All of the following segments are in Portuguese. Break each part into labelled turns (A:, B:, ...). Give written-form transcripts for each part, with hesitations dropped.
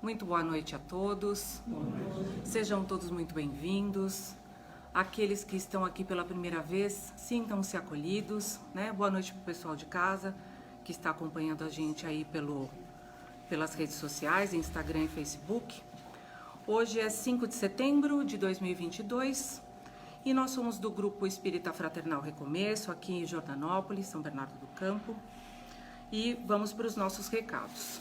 A: Muito boa noite a todos. Sejam todos muito bem-vindos. Aqueles que estão aqui pela primeira vez, sintam-se acolhidos, né? Boa noite para o pessoal de casa que está acompanhando a gente aí pelas redes sociais, Instagram e Facebook. Hoje é 5 de setembro de 2022 e nós somos do Grupo Espírita Fraternal Recomeço, aqui em Jordanópolis, São Bernardo do Campo. E vamos para os nossos recados.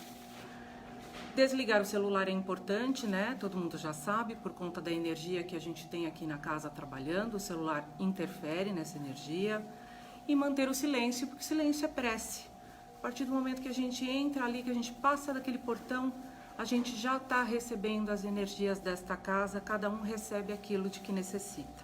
A: Desligar o celular é importante, né? Todo mundo já sabe, por conta da energia que a gente tem aqui na casa trabalhando, o celular interfere nessa energia. E manter o silêncio, porque silêncio é prece. A partir do momento que a gente entra ali, que a gente passa daquele portão, a gente já está recebendo as energias desta casa, cada um recebe aquilo de que necessita.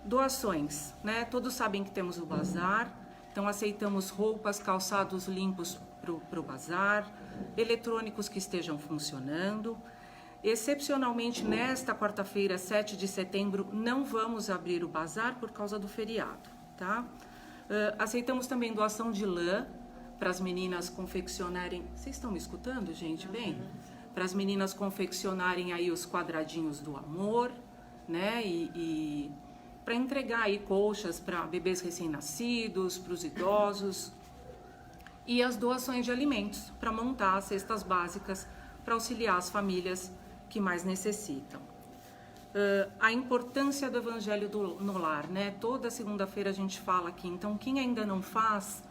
A: Doações, né? Todos sabem que temos o bazar, então aceitamos roupas, calçados limpos para o bazar, eletrônicos que estejam funcionando. Excepcionalmente, nesta quarta-feira, 7 de setembro, não vamos abrir o bazar por causa do feriado, tá? Aceitamos também doação de lã para as meninas confeccionarem... Vocês estão me escutando, gente? Bem? Para as meninas confeccionarem aí os quadradinhos do amor, né? E para entregar aí colchas para bebês recém-nascidos, para os idosos... E as doações de alimentos para montar as cestas básicas para auxiliar as famílias que mais necessitam. A importância do Evangelho no lar, né? Toda segunda-feira a gente fala aqui, então quem ainda não faz,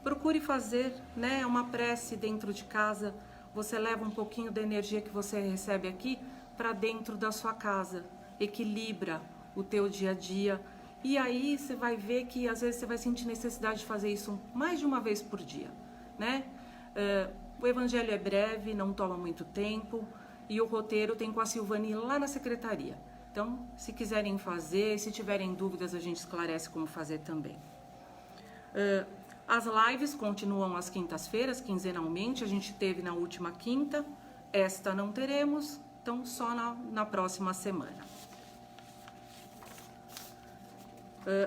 A: procure fazer, né? Uma prece dentro de casa, você leva um pouquinho da energia que você recebe aqui para dentro da sua casa, equilibra o teu dia a dia e aí você vai ver que às vezes você vai sentir necessidade de fazer isso mais de uma vez por dia. Né? O evangelho é breve, não toma muito tempo e o roteiro tem com a Silvane lá na secretaria. Então, se quiserem fazer, se tiverem dúvidas, a gente esclarece como fazer também. As lives continuam às quintas-feiras, quinzenalmente. A gente teve na última quinta, esta não teremos, então só na próxima semana.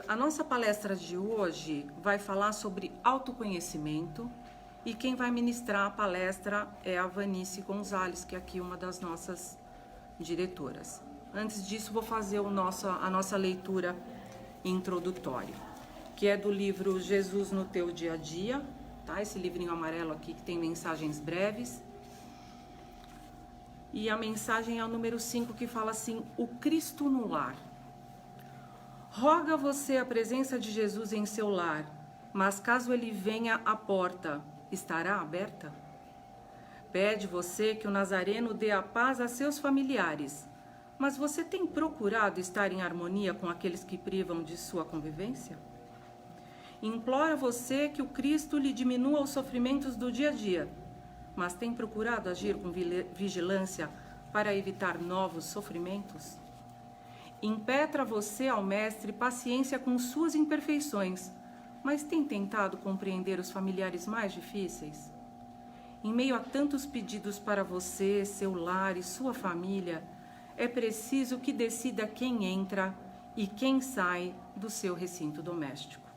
A: A nossa palestra de hoje vai falar sobre autoconhecimento. E quem vai ministrar a palestra é a Vanice Gonzalez, que é aqui uma das nossas diretoras. Antes disso, vou fazer a nossa leitura introdutória, que é do livro Jesus no Teu Dia a Dia, tá? Esse livrinho amarelo aqui que tem mensagens breves. E a mensagem é o número 5, que fala assim: o Cristo no lar. Roga você a presença de Jesus em seu lar, mas caso ele venha à porta, estará aberta? Pede você que o Nazareno dê a paz a seus familiares, mas você tem procurado estar em harmonia com aqueles que privam de sua convivência? Implora você que o Cristo lhe diminua os sofrimentos do dia a dia, mas tem procurado agir com vigilância para evitar novos sofrimentos? Impetra você ao Mestre paciência com suas imperfeições, mas tem tentado compreender os familiares mais difíceis? Em meio a tantos pedidos para você, seu lar e sua família, é preciso que decida quem entra e quem sai do seu recinto doméstico.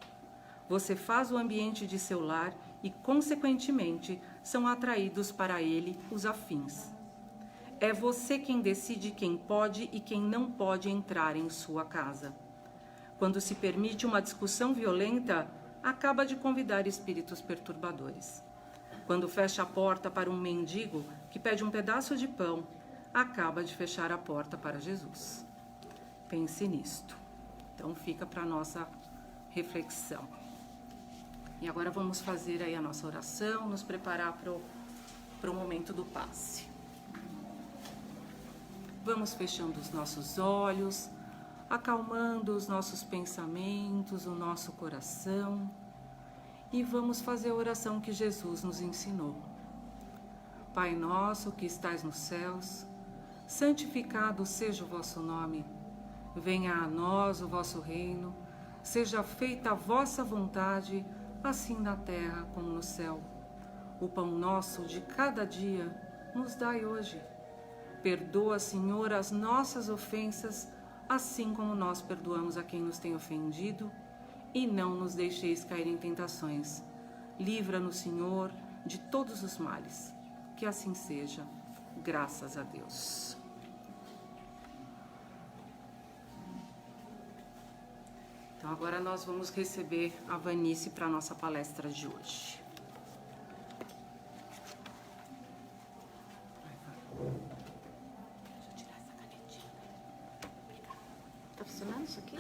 A: Você faz o ambiente de seu lar e, consequentemente, são atraídos para ele os afins. É você quem decide quem pode e quem não pode entrar em sua casa. Quando se permite uma discussão violenta, acaba de convidar espíritos perturbadores. Quando fecha a porta para um mendigo que pede um pedaço de pão, acaba de fechar a porta para Jesus. Pense nisto. Então fica para a nossa reflexão. E agora vamos fazer aí a nossa oração, nos preparar para o momento do passe. Vamos fechando os nossos olhos, acalmando os nossos pensamentos, o nosso coração, e vamos fazer a oração que Jesus nos ensinou. Pai nosso que estais nos céus, santificado seja o vosso nome. Venha a nós o vosso reino, seja feita a vossa vontade, assim na terra como no céu. O pão nosso de cada dia nos dai hoje. Perdoa, Senhor, as nossas ofensas, assim como nós perdoamos a quem nos tem ofendido, e não nos deixeis cair em tentações. Livra-nos, Senhor, de todos os males. Que assim seja. Graças a Deus. Então agora nós vamos receber a Vanice para a nossa palestra de hoje. Deixa eu tirar essa canetinha. Tá funcionando isso aqui?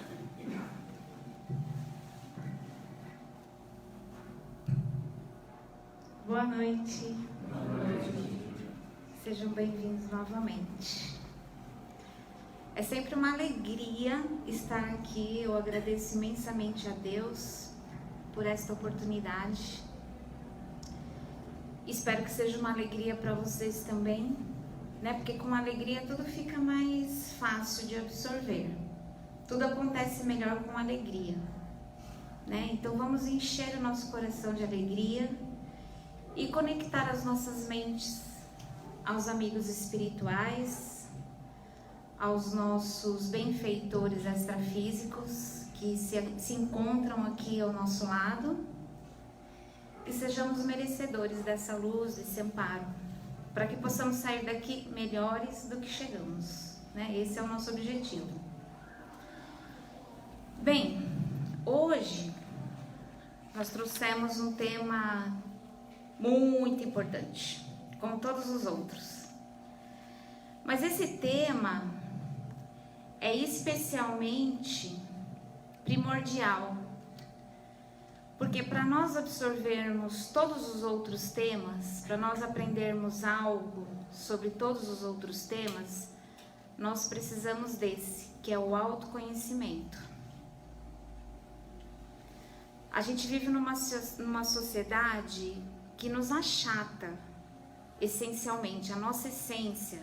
B: Boa noite. Sejam bem-vindos novamente. É sempre uma alegria estar aqui. Eu agradeço imensamente a Deus por esta oportunidade. Espero que seja uma alegria para vocês também, né? Porque com alegria tudo fica mais fácil de absorver. Tudo acontece melhor com alegria, né? Então vamos encher o nosso coração de alegria e conectar as nossas mentes aos amigos espirituais, aos nossos benfeitores extrafísicos que se encontram aqui ao nosso lado, e sejamos merecedores dessa luz, desse amparo, para que possamos sair daqui melhores do que chegamos, né? Esse é o nosso objetivo. Bem, hoje nós trouxemos um tema muito importante, como todos os outros. Mas esse tema é especialmente primordial, porque para nós absorvermos todos os outros temas, para nós aprendermos algo sobre todos os outros temas, nós precisamos desse, que é o autoconhecimento. A gente vive numa sociedade que nos achata, essencialmente. A nossa essência,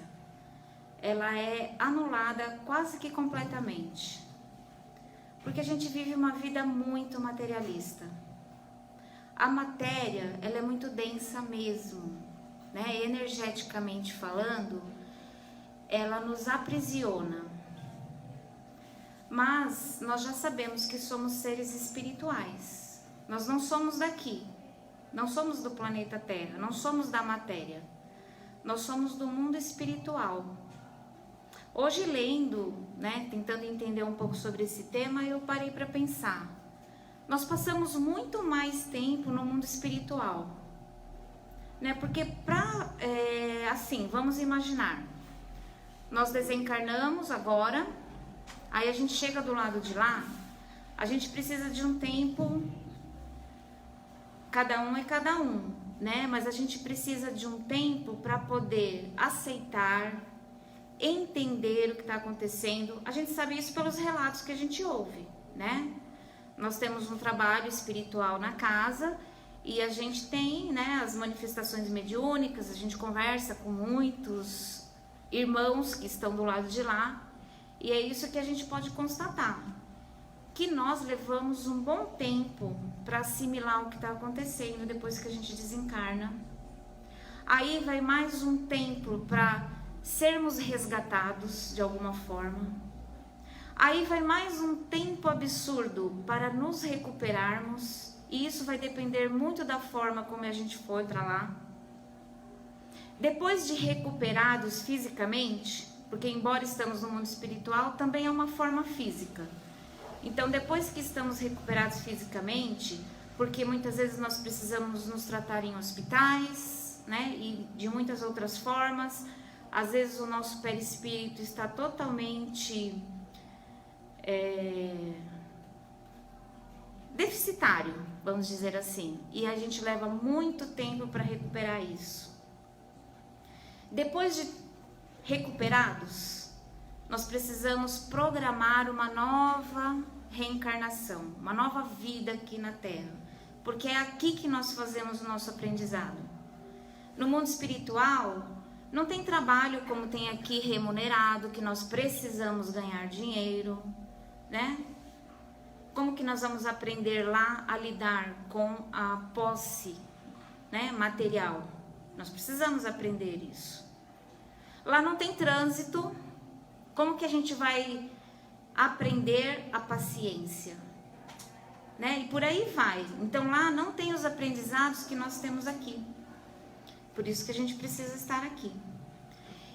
B: ela é anulada quase que completamente, porque a gente vive uma vida muito materialista. A matéria, ela é muito densa mesmo, né? Energeticamente falando, ela nos aprisiona. Mas nós já sabemos que somos seres espirituais. Nós não somos daqui. Não somos do planeta Terra, não somos da matéria. Nós somos do mundo espiritual. Hoje, lendo, né, tentando entender um pouco sobre esse tema, eu parei para pensar. Nós passamos muito mais tempo no mundo espiritual, né? Porque assim, vamos imaginar, nós desencarnamos agora, aí a gente chega do lado de lá, a gente precisa de um tempo. Cada um é cada um, né? Mas a gente precisa de um tempo para poder aceitar, entender o que está acontecendo. A gente sabe isso pelos relatos que a gente ouve, né? Nós temos um trabalho espiritual na casa e a gente tem, né, as manifestações mediúnicas, a gente conversa com muitos irmãos que estão do lado de lá, e é isso que a gente pode constatar. Que nós levamos um bom tempo para assimilar o que está acontecendo depois que a gente desencarna. Aí vai mais um tempo para sermos resgatados de alguma forma. Aí vai mais um tempo absurdo para nos recuperarmos, e isso vai depender muito da forma como a gente foi para lá. Depois de recuperados fisicamente, porque embora estamos no mundo espiritual, também é uma forma física. Então, depois que estamos recuperados fisicamente, porque muitas vezes nós precisamos nos tratar em hospitais, né, e de muitas outras formas, às vezes o nosso perispírito está totalmente deficitário, vamos dizer assim, e a gente leva muito tempo para recuperar isso. Depois de recuperados, nós precisamos programar uma nova reencarnação, uma nova vida aqui na Terra, porque é aqui que nós fazemos o nosso aprendizado. No mundo espiritual, não tem trabalho como tem aqui remunerado, que nós precisamos ganhar dinheiro, né? Como que nós vamos aprender lá a lidar com a posse, né, material? Nós precisamos aprender isso. Lá não tem trânsito. Como que a gente vai aprender a paciência, né? E por aí vai. Então lá não tem os aprendizados que nós temos aqui. Por isso que a gente precisa estar aqui.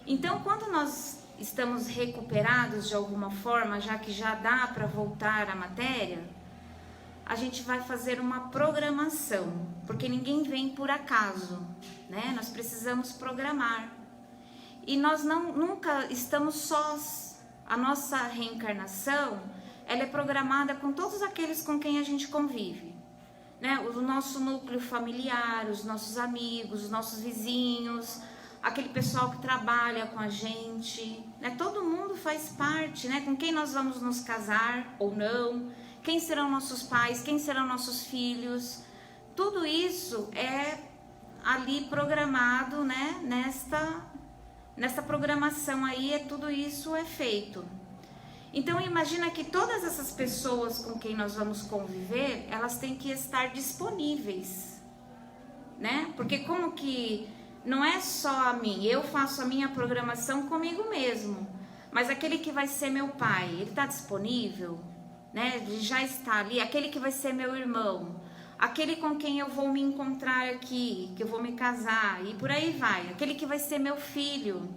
B: Então, quando nós estamos recuperados de alguma forma, já que já dá para voltar à matéria, a gente vai fazer uma programação, porque ninguém vem por acaso, né? Nós precisamos programar. E nós nunca estamos sós. A nossa reencarnação, ela é programada com todos aqueles com quem a gente convive, né? O nosso núcleo familiar, os nossos amigos, os nossos vizinhos, aquele pessoal que trabalha com a gente, né? Todo mundo faz parte, né? Com quem nós vamos nos casar ou não, quem serão nossos pais, quem serão nossos filhos, tudo isso é ali programado, né? Nesta programação aí, tudo isso é feito. Então imagina que todas essas pessoas com quem nós vamos conviver, elas têm que estar disponíveis, né? Porque como que não é só a mim, eu faço a minha programação comigo mesmo, mas aquele que vai ser meu pai, ele está disponível, né? Ele já está ali. Aquele que vai ser meu irmão, aquele com quem eu vou me encontrar aqui, que eu vou me casar e por aí vai, aquele que vai ser meu filho,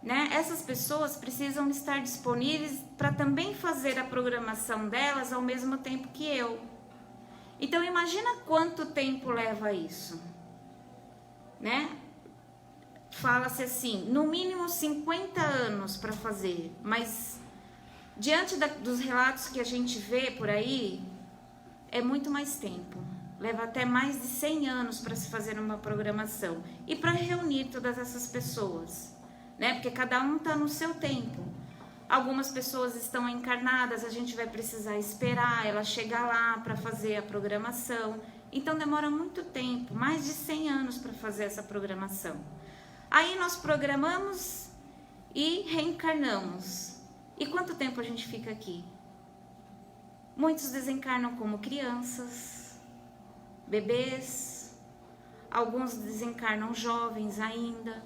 B: né? Essas pessoas precisam estar disponíveis para também fazer a programação delas ao mesmo tempo que eu. Então imagina quanto tempo leva isso, né? Fala-se assim, no mínimo 50 anos para fazer, mas diante dos relatos que a gente vê por aí, é muito mais tempo. Leva até mais de 100 anos para se fazer uma programação e para reunir todas essas pessoas, né? Porque cada um está no seu tempo. Algumas pessoas estão encarnadas, a gente vai precisar esperar ela chegar lá para fazer a programação. Então demora muito tempo, mais de 100 anos para fazer essa programação. Aí nós programamos e reencarnamos. E quanto tempo a gente fica aqui? Muitos desencarnam como crianças, bebês, alguns desencarnam jovens ainda.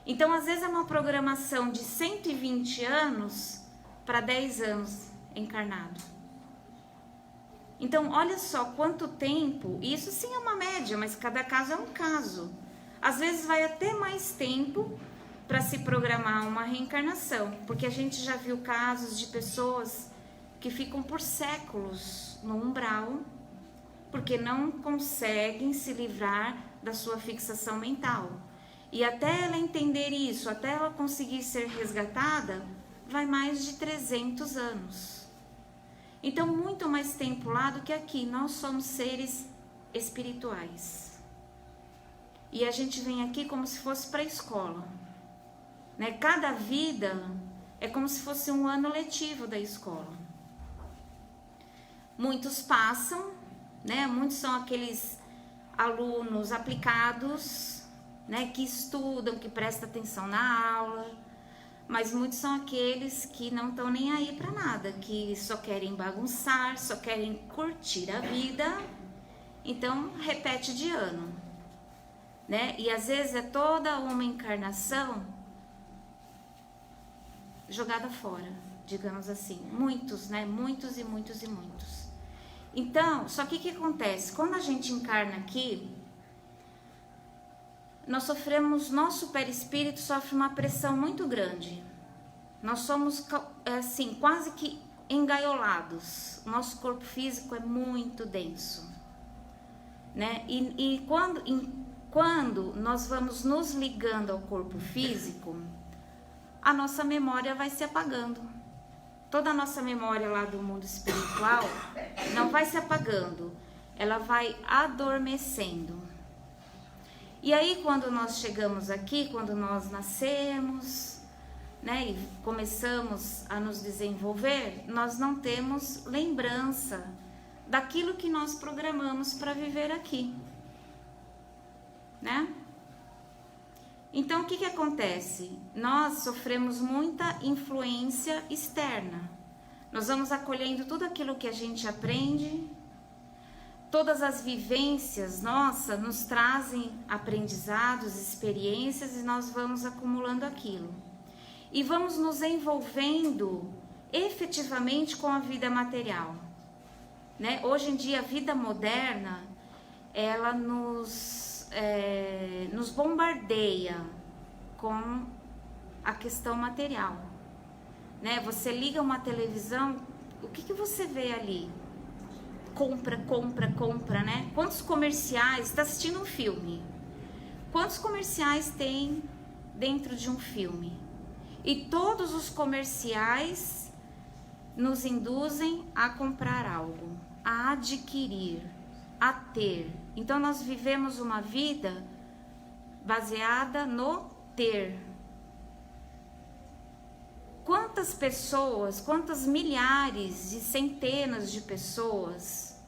B: Então, às vezes é uma programação de 120 anos para 10 anos encarnado. Então, olha só quanto tempo, isso sim é uma média, mas cada caso é um caso. Às vezes vai até mais tempo para se programar uma reencarnação, porque a gente já viu casos de pessoas que ficam por séculos no umbral, porque não conseguem se livrar da sua fixação mental. E até ela entender isso, até ela conseguir ser resgatada, vai mais de 300 anos. Então, muito mais tempo lá do que aqui. Nós somos seres espirituais. E a gente vem aqui como se fosse para a escola, né? Cada vida é como se fosse um ano letivo da escola. Muitos passam, né? Muitos são aqueles alunos aplicados, né? Que estudam, que prestam atenção na aula. Mas muitos são aqueles que não estão nem aí para nada, que só querem bagunçar, só querem curtir a vida. Então, repete de ano, né? E às vezes é toda uma encarnação jogada fora, digamos assim. Muitos, né? Muitos e muitos e muitos. Então, só que o que acontece? Quando a gente encarna aqui, nós sofremos, nosso perispírito sofre uma pressão muito grande. Nós somos, assim, quase que engaiolados. Nosso corpo físico é muito denso, né? E quando nós vamos nos ligando ao corpo físico, a nossa memória vai se apagando. Toda a nossa memória lá do mundo espiritual não vai se apagando, ela vai adormecendo. E aí, quando nós chegamos aqui, quando nós nascemos, né, e começamos a nos desenvolver, nós não temos lembrança daquilo que nós programamos para viver aqui, né? Então, o que acontece? Nós sofremos muita influência externa. Nós vamos acolhendo tudo aquilo que a gente aprende. Todas as vivências nossas nos trazem aprendizados, experiências e nós vamos acumulando aquilo. E vamos nos envolvendo efetivamente com a vida material, né? Hoje em dia a vida moderna, ela nos nos bombardeia com a questão material, né? Você liga uma televisão, o que você vê ali? Compra, compra, compra, né? Quantos comerciais, está assistindo um filme, quantos comerciais tem dentro de um filme? E todos os comerciais nos induzem a comprar algo, a adquirir, a ter. Então nós vivemos uma vida baseada no ter. Quantas pessoas, quantas milhares e centenas de pessoas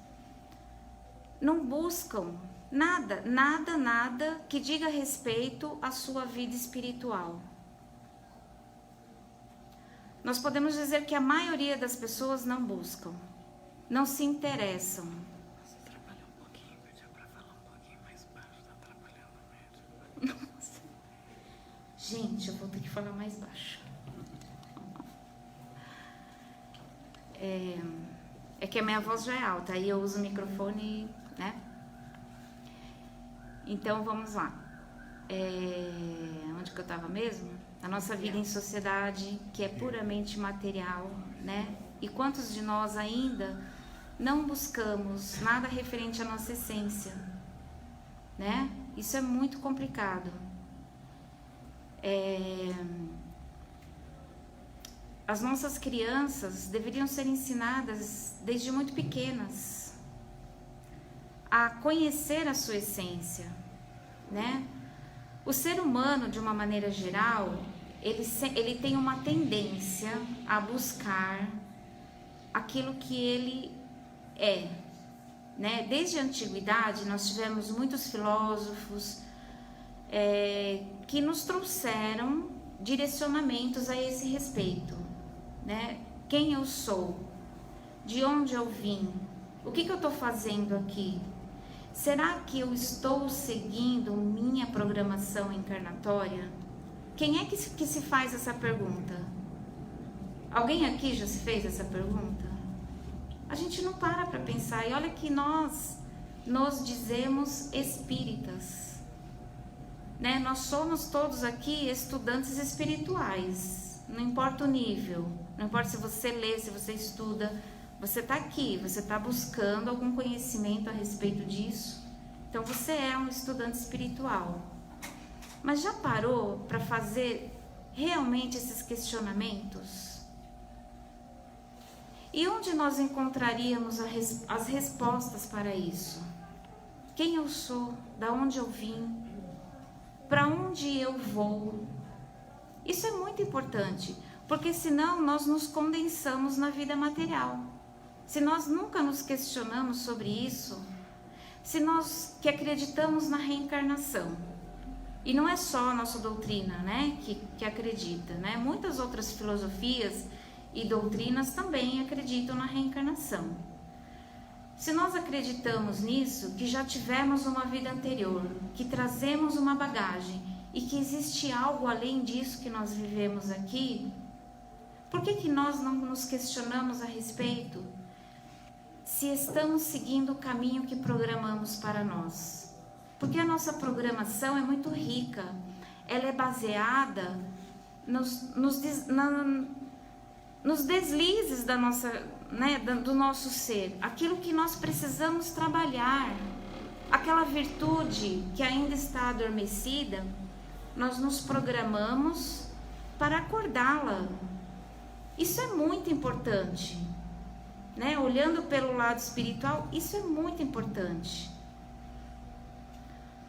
B: não buscam nada, nada, nada que diga respeito à sua vida espiritual? Nós podemos dizer que a maioria das pessoas não buscam, não se interessam.
C: Você atrapalhou um pouquinho, pediu pra falar um pouquinho mais baixo, tá atrapalhando mesmo.
B: Nossa. Gente, eu vou ter que falar mais baixo. É que a minha voz já é alta, aí eu uso o microfone, né? Então, vamos lá. Onde que eu estava mesmo? A nossa vida em sociedade, que é puramente material, né? E quantos de nós ainda não buscamos nada referente à nossa essência, né? Isso é muito complicado. As nossas crianças deveriam ser ensinadas desde muito pequenas a conhecer a sua essência, né? O ser humano, de uma maneira geral, ele tem uma tendência a buscar aquilo que ele é, né? Desde a antiguidade, nós tivemos muitos filósofos que nos trouxeram direcionamentos a esse respeito, né? Quem eu sou? De onde eu vim? O que eu estou fazendo aqui? Será que eu estou seguindo minha programação encarnatória? Quem é que se faz essa pergunta? Alguém aqui já se fez essa pergunta? A gente não para pensar. E olha que nós nos dizemos espíritas, né? Nós somos todos aqui estudantes espirituais. Não importa o nível, não importa se você lê, se você estuda, você está aqui, você está buscando algum conhecimento a respeito disso. Então você é um estudante espiritual. Mas já parou para fazer realmente esses questionamentos? E onde nós encontraríamos as respostas para isso? Quem eu sou? Da onde eu vim? Para onde eu vou? Isso é muito importante, porque senão nós nos condensamos na vida material. Se nós nunca nos questionamos sobre isso, se nós que acreditamos na reencarnação, e não é só a nossa doutrina, né, que acredita, né? Muitas outras filosofias e doutrinas também acreditam na reencarnação. Se nós acreditamos nisso, que já tivemos uma vida anterior, que trazemos uma bagagem e que existe algo além disso que nós vivemos aqui, por que nós não nos questionamos a respeito se estamos seguindo o caminho que programamos para nós? Porque a nossa programação é muito rica, ela é baseada nos deslizes da nossa, né, do nosso ser, aquilo que nós precisamos trabalhar, aquela virtude que ainda está adormecida, nós nos programamos para acordá-la. Isso é muito importante, né? Olhando pelo lado espiritual, isso é muito importante.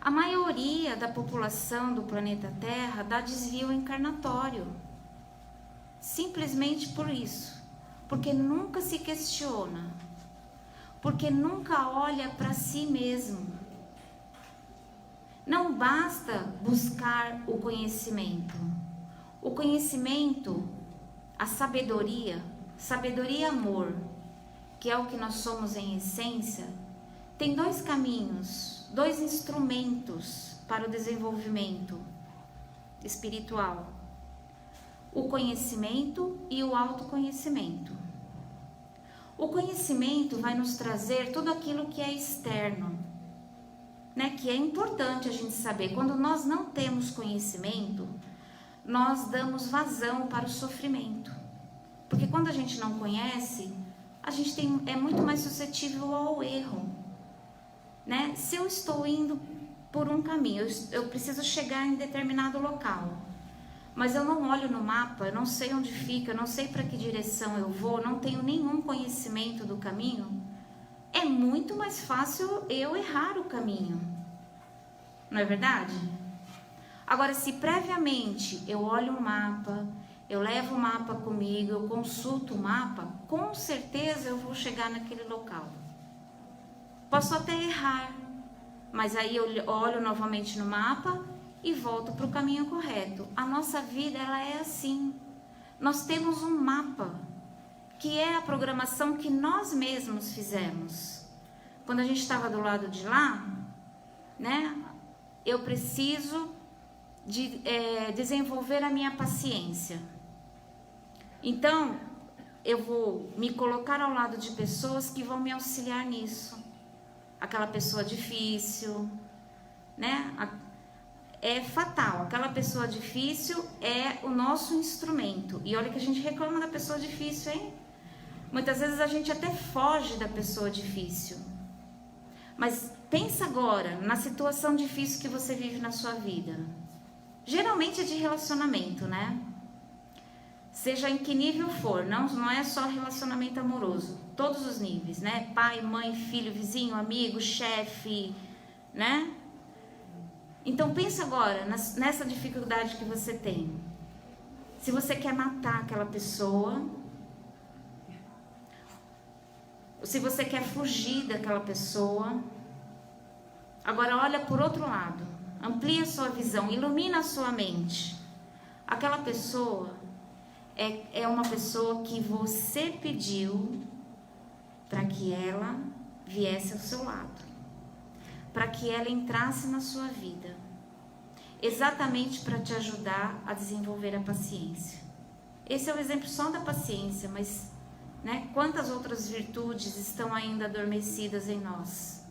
B: A maioria da população do planeta Terra dá desvio encarnatório, simplesmente por isso, porque nunca se questiona, porque nunca olha para si mesmo. Não basta buscar o conhecimento. O conhecimento, a sabedoria e amor, que é o que nós somos em essência, tem dois caminhos, dois instrumentos para o desenvolvimento espiritual: o conhecimento e o autoconhecimento. O conhecimento vai nos trazer tudo aquilo que é externo, né? que é importante a gente saber. Quando nós não temos conhecimento, nós damos vazão para o sofrimento. Porque quando a gente não conhece, a gente é muito mais suscetível ao erro, né? Se eu estou indo por um caminho, eu preciso chegar em determinado local, mas eu não olho no mapa, eu não sei onde fica, eu não sei para que direção eu vou, não tenho nenhum conhecimento do caminho, é muito mais fácil eu errar o caminho, não é verdade? Agora, se previamente eu olho o mapa, eu levo o mapa comigo, eu consulto o mapa, com certeza eu vou chegar naquele local. Posso até errar, mas aí eu olho novamente no mapa e volto para o caminho correto. A nossa vida, ela é assim. Nós temos um mapa, que é a programação que nós mesmos fizemos. Quando a gente estava do lado de lá, né, eu preciso desenvolver a minha paciência. Então, eu vou me colocar ao lado de pessoas que vão me auxiliar nisso. Aquela pessoa difícil, né? É fatal. Aquela pessoa difícil é o nosso instrumento. E olha que a gente reclama da pessoa difícil, hein? Muitas vezes a gente até foge da pessoa difícil. Mas pensa agora na situação difícil que você vive na sua vida. Geralmente é de relacionamento, né? Seja em que nível for, não é só relacionamento amoroso, todos os níveis, né? Pai, mãe, filho, vizinho, amigo, chefe, né? Então pensa agora nessa dificuldade que você tem. Se você quer matar aquela pessoa, se você quer fugir daquela pessoa, agora olha por outro lado, amplia a sua visão, ilumina a sua mente. Aquela pessoa é uma pessoa que você pediu para que ela viesse ao seu lado, para que ela entrasse na sua vida, exatamente para te ajudar a desenvolver a paciência. Esse é o exemplo só da paciência, mas, né, quantas outras virtudes estão ainda adormecidas em nós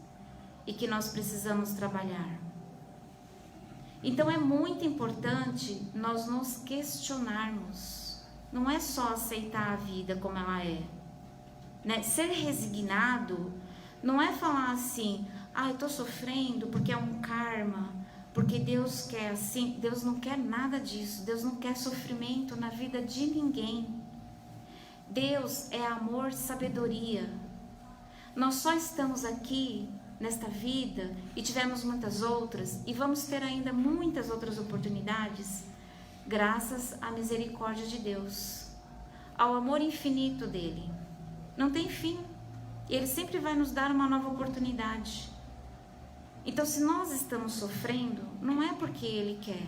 B: e que nós precisamos trabalhar? Então é muito importante nós nos questionarmos. Não é só aceitar a vida como ela é, né? Ser resignado não é falar assim, eu tô sofrendo porque é um karma, porque Deus quer assim. Deus não quer nada disso. Deus não quer sofrimento na vida de ninguém. Deus é amor, sabedoria. Nós só estamos aqui nesta vida e tivemos muitas outras e vamos ter ainda muitas outras oportunidades graças à misericórdia de Deus, ao amor infinito dele. Não tem fim. Ele sempre vai nos dar uma nova oportunidade. Então, se nós estamos sofrendo, não é porque Ele quer.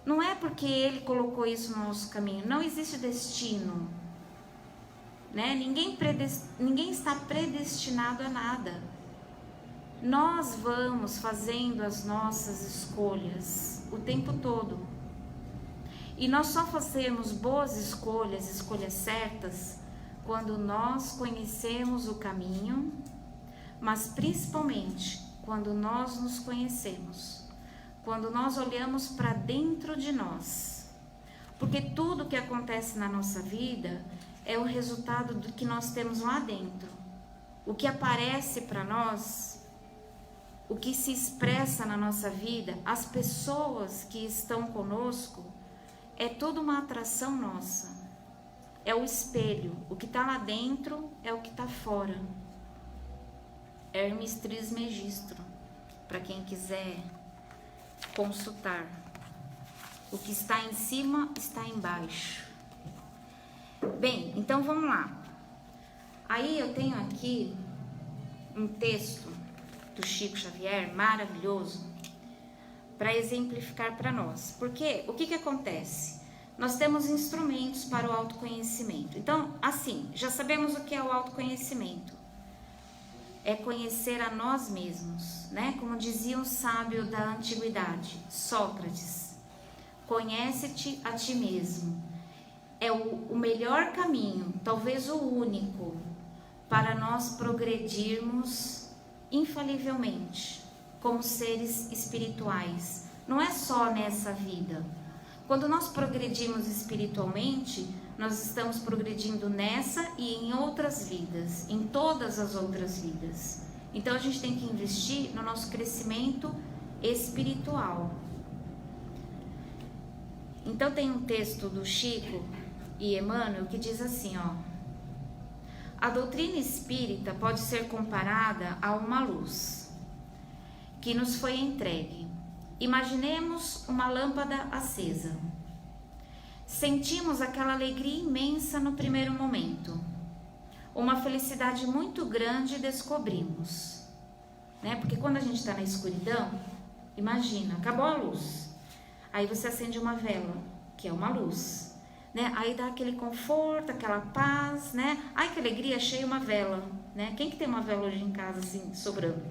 B: Não é porque Ele colocou isso no nosso caminho. Não existe destino, né? Ninguém está predestinado a nada. Nós vamos fazendo as nossas escolhas o tempo todo. E nós só fazemos boas escolhas, escolhas certas, quando nós conhecemos o caminho, mas principalmente quando nós nos conhecemos, quando nós olhamos para dentro de nós. Porque tudo que acontece na nossa vida é o resultado do que nós temos lá dentro. O que aparece para nós, o que se expressa na nossa vida, as pessoas que estão conosco, é tudo uma atração nossa. É o espelho. O que está lá dentro é o que está fora. Hermes Trismegisto, para quem quiser consultar. O que está em cima está embaixo. Bem, então vamos lá. Aí eu tenho aqui um texto do Chico Xavier maravilhoso para exemplificar para nós. Porque o que acontece? Nós temos instrumentos para o autoconhecimento. Então, assim, já sabemos o que é o autoconhecimento. É conhecer a nós mesmos, né? Como dizia um sábio da antiguidade, Sócrates, conhece-te a ti mesmo. É o melhor caminho, talvez o único, para nós progredirmos infalivelmente. como seres espirituais. Não é só nessa vida. Quando nós progredimos espiritualmente, nós estamos progredindo nessa e em outras vidas, em todas as outras vidas. Então a gente tem que investir no nosso crescimento espiritual. Então tem um texto do Chico e Emmanuel que diz assim, ó: a doutrina espírita pode ser comparada a uma luz que nos foi entregue. Imaginemos uma lâmpada acesa. Sentimos aquela alegria imensa no primeiro momento. Uma felicidade muito grande descobrimos, né? Porque quando a gente está na escuridão, imagina, acabou a luz. Aí você acende uma vela, que é uma luz, né? Aí dá aquele conforto, aquela paz, né? Ai, que alegria, achei uma vela, né? Quem que tem uma vela hoje em casa, assim, sobrando,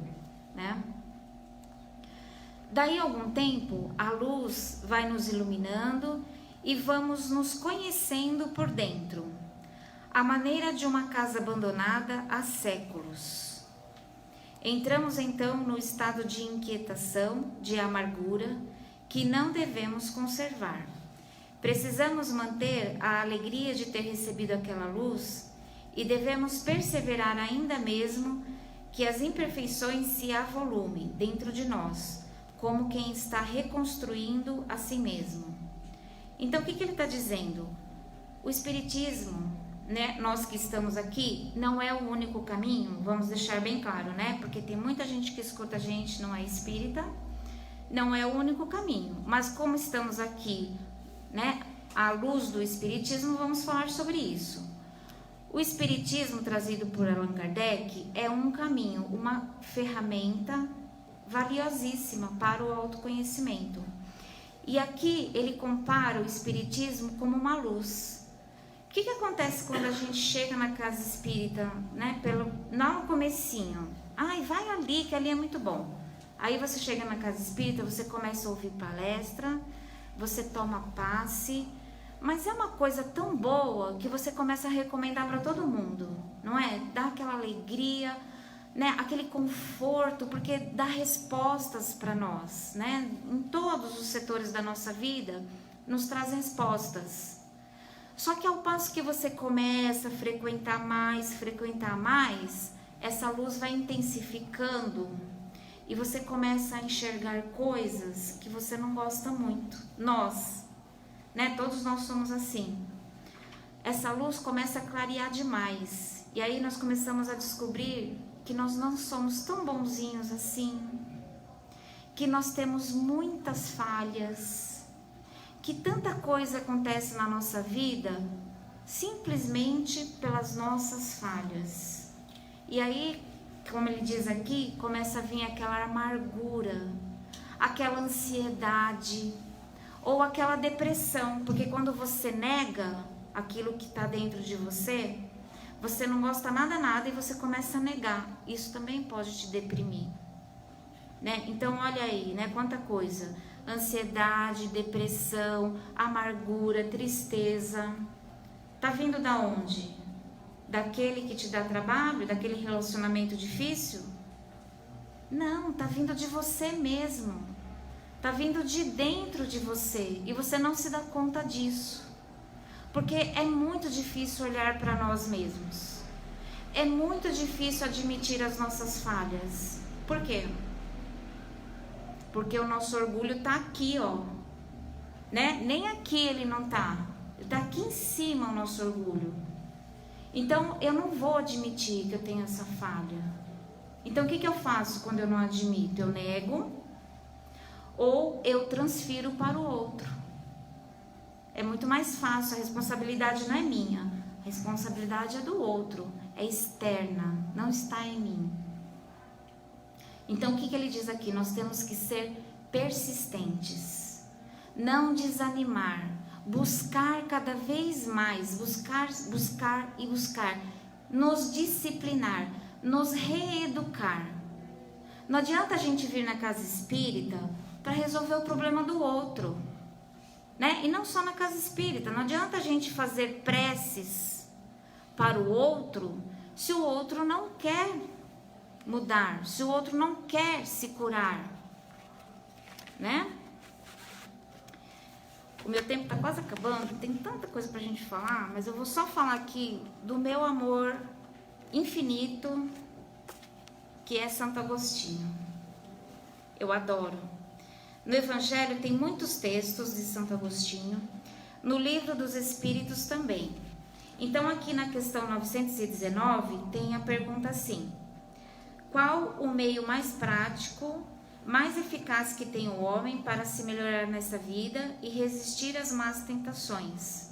B: né? Daí a algum tempo, a luz vai nos iluminando e vamos nos conhecendo por dentro. A maneira de uma casa abandonada há séculos. Entramos então no estado de inquietação, de amargura, que não devemos conservar. Precisamos manter a alegria de ter recebido aquela luz e devemos perseverar ainda mesmo que as imperfeições se avolumem dentro de nós, como quem está reconstruindo a si mesmo. Então, o que ele está dizendo? O Espiritismo, né, nós que estamos aqui, não é o único caminho, vamos deixar bem claro, né? Porque tem muita gente que escuta a gente, não é espírita, não é o único caminho. Mas como estamos aqui, né, à luz do Espiritismo, vamos falar sobre isso. O Espiritismo trazido por Allan Kardec é um caminho, uma ferramenta valiosíssima para o autoconhecimento. E aqui ele compara o Espiritismo como uma luz. O que acontece quando a gente chega na casa espírita, né? No comecinho. Ai, vai ali, que ali é muito bom. Aí você chega na casa espírita, você começa a ouvir palestra, você toma passe, mas é uma coisa tão boa que você começa a recomendar para todo mundo, não é? Dá aquela alegria, né? Aquele conforto, porque dá respostas para nós, né? Em todos os setores da nossa vida, nos traz respostas. Só que ao passo que você começa a frequentar mais, essa luz vai intensificando e você começa a enxergar coisas que você não gosta muito. Nós, né? Todos nós somos assim. Essa luz começa a clarear demais e aí nós começamos a descobrir que nós não somos tão bonzinhos assim, que nós temos muitas falhas, que tanta coisa acontece na nossa vida simplesmente pelas nossas falhas. E aí, como ele diz aqui, começa a vir aquela amargura, aquela ansiedade ou aquela depressão, porque quando você nega aquilo que está dentro de você, você não gosta nada e você começa a negar. Isso também pode te deprimir, né? Então olha aí, né? Quanta coisa. Ansiedade, depressão, amargura, tristeza. Tá vindo da onde? Daquele que te dá trabalho? Daquele relacionamento difícil? Não, tá vindo de você mesmo. Tá vindo de dentro de você e você não se dá conta disso. Porque é muito difícil olhar para nós mesmos. É muito difícil admitir as nossas falhas. Por quê? Porque o nosso orgulho tá aqui, ó. Né? Nem aqui ele não tá. Ele tá aqui em cima o nosso orgulho. Então eu não vou admitir que eu tenho essa falha. Então o que eu faço quando eu não admito? Eu nego ou eu transfiro para o outro. É muito mais fácil, a responsabilidade não é minha, a responsabilidade é do outro, é externa, não está em mim. Então o que ele diz aqui? Nós temos que ser persistentes, não desanimar, buscar cada vez mais, buscar, nos disciplinar, nos reeducar. Não adianta a gente vir na casa espírita para resolver o problema do outro, né? E não só na casa espírita, não adianta a gente fazer preces para o outro se o outro não quer, mudar, se o outro não quer se curar, né? O meu tempo está quase acabando, tem tanta coisa pra gente falar, mas eu vou só falar aqui do meu amor infinito, que é Santo Agostinho. Eu adoro. No Evangelho tem muitos textos de Santo Agostinho, no Livro dos Espíritos também. Então aqui na questão 919 tem a pergunta assim: qual o meio mais prático, mais eficaz que tem o homem para se melhorar nessa vida e resistir às más tentações,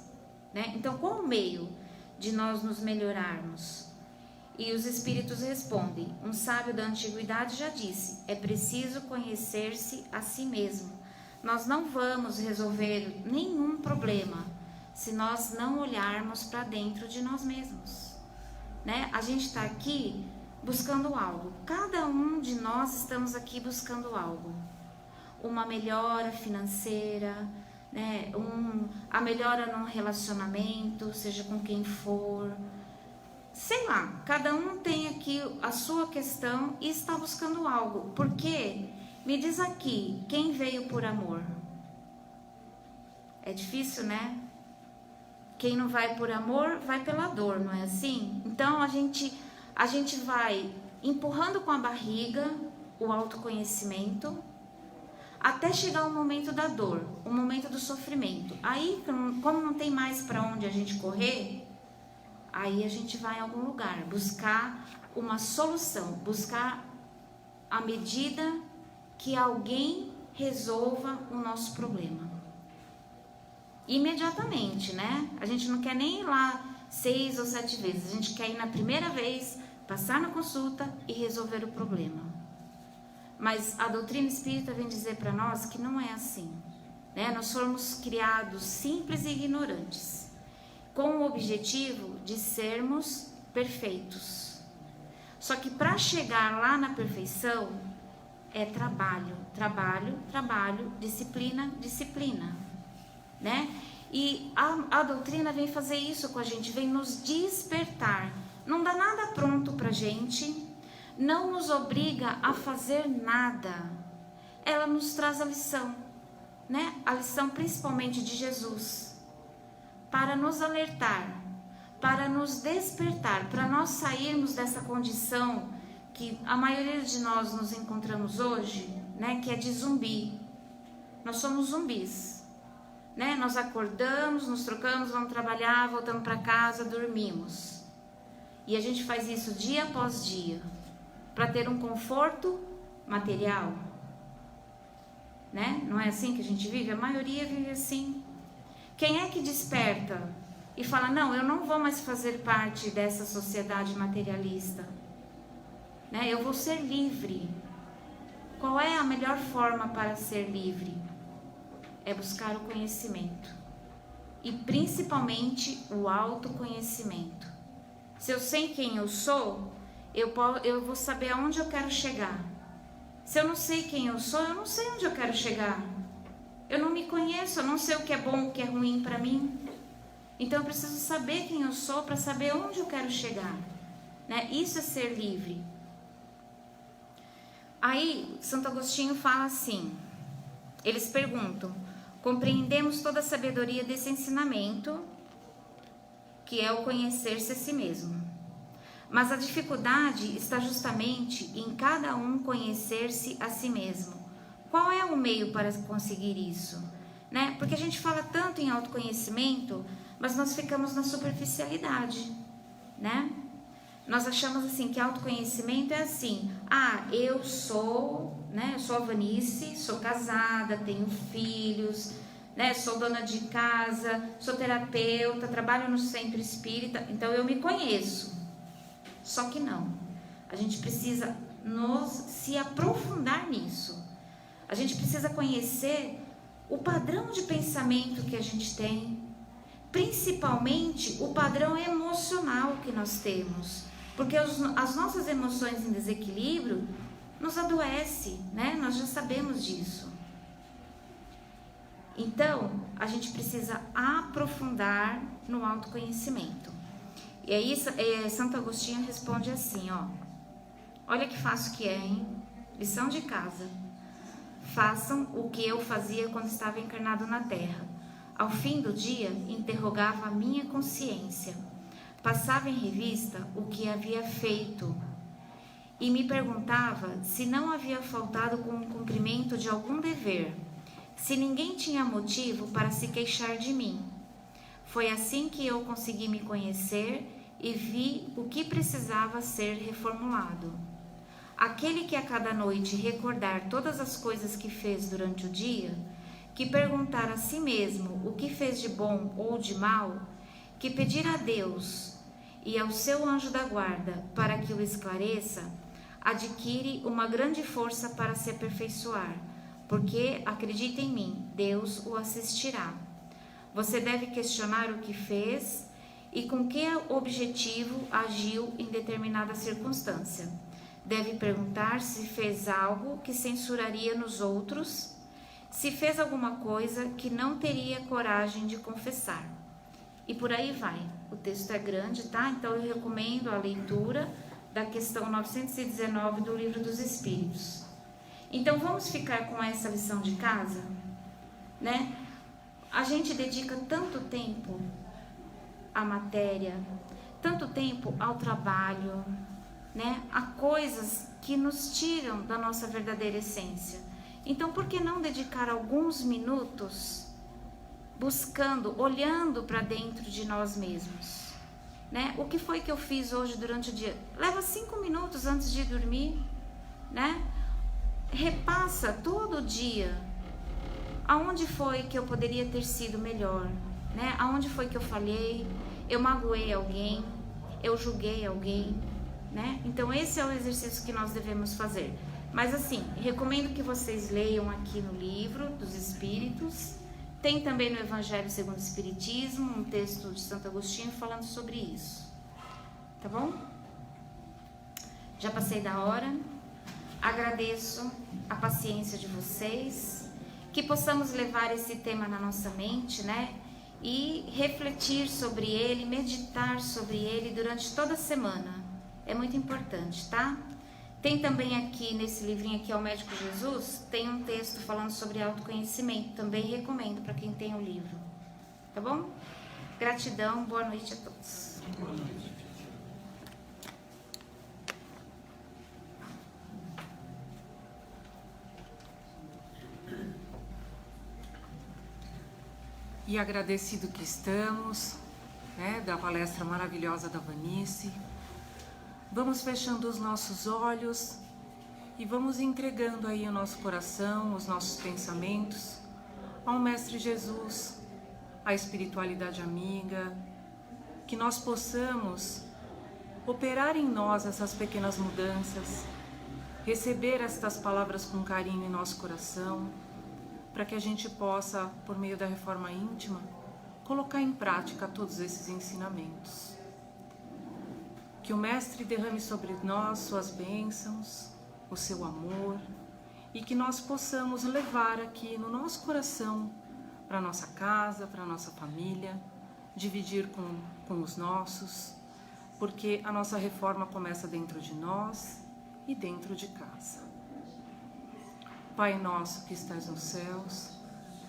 B: né? Então, qual o meio de nós nos melhorarmos? E os espíritos respondem: um sábio da antiguidade já disse, é preciso conhecer-se a si mesmo. Nós não vamos resolver nenhum problema se nós não olharmos para dentro de nós mesmos, né? A gente está aqui buscando algo. Cada um de nós estamos aqui buscando algo. Uma melhora financeira, né? A melhora num relacionamento, seja com quem for. Sei lá, cada um tem aqui a sua questão e está buscando algo. Porque, me diz aqui, quem veio por amor? É difícil, né? Quem não vai por amor, vai pela dor, não é assim? Então, a gente vai empurrando com a barriga o autoconhecimento até chegar o momento da dor, o momento do sofrimento. Aí, como não tem mais para onde a gente correr, aí a gente vai em algum lugar buscar uma solução, buscar a medida que alguém resolva o nosso problema. Imediatamente, né? A gente não quer nem ir lá 6 ou 7 vezes, a gente quer ir na primeira vez, passar na consulta e resolver o problema. Mas a doutrina espírita vem dizer para nós que não é assim, né? Nós fomos criados simples e ignorantes, com o objetivo de sermos perfeitos. Só que para chegar lá na perfeição é trabalho, trabalho, trabalho, disciplina, disciplina, né? E a doutrina vem fazer isso com a gente, vem nos despertar. Não dá nada pronto pra gente, não nos obriga a fazer nada. Ela nos traz a lição, né? A lição principalmente de Jesus, para nos alertar, para nos despertar, para nós sairmos dessa condição que a maioria de nós nos encontramos hoje, né? Que é de zumbi. Nós somos zumbis, né? Nós acordamos, nos trocamos, vamos trabalhar, voltamos para casa, dormimos. E a gente faz isso dia após dia, para ter um conforto material, né? Não é assim que a gente vive? A maioria vive assim. Quem é que desperta e fala, não, eu não vou mais fazer parte dessa sociedade materialista, né? Eu vou ser livre. Qual é a melhor forma para ser livre? É buscar o conhecimento. E principalmente o autoconhecimento. Se eu sei quem eu sou, eu vou saber aonde eu quero chegar. Se eu não sei quem eu sou, eu não sei onde eu quero chegar. Eu não me conheço, eu não sei o que é bom, o que é ruim para mim. Então eu preciso saber quem eu sou para saber onde eu quero chegar, né? Isso é ser livre. Aí Santo Agostinho fala assim, eles perguntam, compreendemos toda a sabedoria desse ensinamento, que é o conhecer-se a si mesmo. Mas a dificuldade está justamente em cada um conhecer-se a si mesmo. Qual é o meio para conseguir isso? Né? Porque a gente fala tanto em autoconhecimento, mas nós ficamos na superficialidade, né? Nós achamos assim que autoconhecimento é assim, eu sou, né? Eu sou a Vanice, sou casada, tenho filhos, né? Sou dona de casa, sou terapeuta, trabalho no centro espírita, então eu me conheço. Só que não, a gente precisa se aprofundar nisso. A gente precisa conhecer o padrão de pensamento que a gente tem, principalmente o padrão emocional que nós temos, porque as nossas emoções em desequilíbrio nos adoecem, né? Nós já sabemos disso. Então, a gente precisa aprofundar no autoconhecimento. E aí, Santo Agostinho responde assim, ó. Olha que fácil que é, hein? Lição de casa. Façam o que eu fazia quando estava encarnado na Terra. Ao fim do dia, interrogava a minha consciência. Passava em revista o que havia feito e me perguntava se não havia faltado com o cumprimento de algum dever, se ninguém tinha motivo para se queixar de mim. Foi assim que eu consegui me conhecer e vi o que precisava ser reformulado. Aquele que a cada noite recordar todas as coisas que fez durante o dia, que perguntar a si mesmo o que fez de bom ou de mal, que pedir a Deus e ao seu anjo da guarda para que o esclareça, adquire uma grande força para se aperfeiçoar, porque, acredita em mim, Deus o assistirá. Você deve questionar o que fez e com que objetivo agiu em determinada circunstância. Deve perguntar se fez algo que censuraria nos outros, se fez alguma coisa que não teria coragem de confessar. E por aí vai. O texto é grande, tá? Então eu recomendo a leitura da questão 919 do Livro dos Espíritos. Então vamos ficar com essa lição de casa, né? A gente dedica tanto tempo à matéria, tanto tempo ao trabalho, né? A coisas que nos tiram da nossa verdadeira essência. Então por que não dedicar alguns minutos buscando, olhando para dentro de nós mesmos? Né? O que foi que eu fiz hoje durante o dia? Leva 5 minutos antes de dormir, né? Repassa todo dia aonde foi que eu poderia ter sido melhor, né? Aonde foi que eu falhei, eu magoei alguém, eu julguei alguém, né? Então esse é o exercício que nós devemos fazer. Mas assim, recomendo que vocês leiam aqui no Livro dos Espíritos. Tem também no Evangelho segundo o Espiritismo, um texto de Santo Agostinho falando sobre isso. Tá bom? Já passei da hora. Agradeço a paciência de vocês. Que possamos levar esse tema na nossa mente, né? E refletir sobre ele, meditar sobre ele durante toda a semana. É muito importante, tá? Tem também aqui, nesse livrinho aqui, Ao Médico Jesus, tem um texto falando sobre autoconhecimento. Também recomendo para quem tem o livro. Tá bom? Gratidão, boa noite a todos.
C: Boa noite.
A: E agradecido que estamos, né, da palestra maravilhosa da Vanice. Vamos fechando os nossos olhos e vamos entregando aí o nosso coração, os nossos pensamentos ao Mestre Jesus, à espiritualidade amiga, que nós possamos operar em nós essas pequenas mudanças, receber estas palavras com carinho em nosso coração, para que a gente possa, por meio da reforma íntima, colocar em prática todos esses ensinamentos. Que o Mestre derrame sobre nós suas bênçãos, o seu amor, e que nós possamos levar aqui no nosso coração, para nossa casa, para nossa família, dividir com os nossos, porque a nossa reforma começa dentro de nós e dentro de casa. Pai nosso que estás nos céus,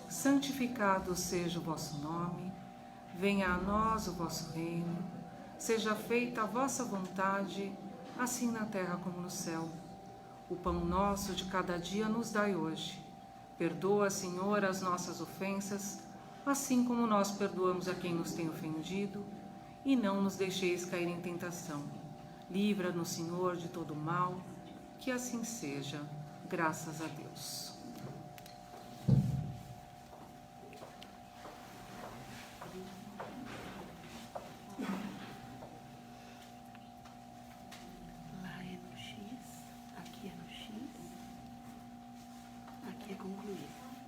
A: santificado seja o vosso nome, venha a nós o vosso reino, seja feita a vossa vontade, assim na terra como no céu. O pão nosso de cada dia nos dai hoje. Perdoa, Senhor, as nossas ofensas, assim como nós perdoamos a quem nos tem ofendido, e não nos deixeis cair em tentação. Livra-nos, Senhor, de todo mal, que assim seja, graças a Deus.